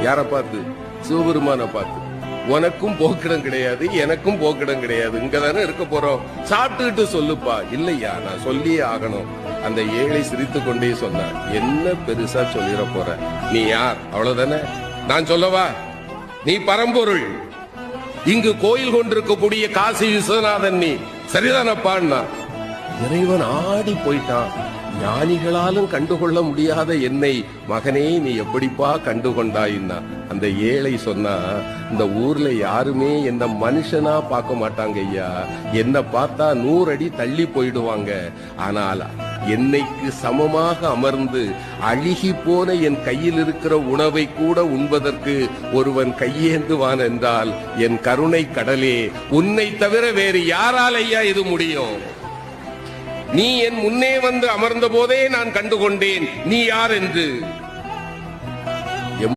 யார பார்த்து? சிவபெருமான பார்த்து. உனக்கும் போக்கிடம் கிடையாது, எனக்கும் போக்கிடம் கிடையாது, இங்கதானே இருக்க போறோம், சாப்பிட்டுக்கிட்டு சொல்லுப்பா. இல்லையா, நான் சொல்லியே ஆகணும். அந்த ஏழை சிரித்து கொண்டே சொன்னார், என்ன பெருசா சொல்லிட போற, நீ யார், அவ்வளவுதானே, நான் சொல்லவா, நீ பரம்பொருள், இங்கு கோயில் கொண்டிருக்கக்கூடிய காசி விஸ்வநாதன், நீ சரிதானப்பான்னா. இறைவன் ஆடி போயிட்டான். ஞானிகளாலும் கண்டுகொள்ள முடியாத என்னை மகனே நீ எப்படிப்பா கண்டுகொண்டாயின்னா. அந்த ஏழை சொன்னா, இந்த ஊர்ல யாருமே என்ன மனுஷனா பார்க்க மாட்டாங்க ஐயா, என்ன பார்த்தா 100 அடி தள்ளி போயிடுவாங்க. ஆனால் என்னைக்கு சமமாக அமர்ந்து அழுகி போன என் கையில் இருக்கிற உணவை கூட உண்பதற்கு ஒருவன் கையேந்துவான் என்றால் என் கருணை கடலே, உன்னை தவிர வேறு யாரால் ஐயா இது முடியும்? நீ என் முன்னே வந்து அமர்ந்த போதே நான் கண்டுகொண்டேன் நீ யார் என்று.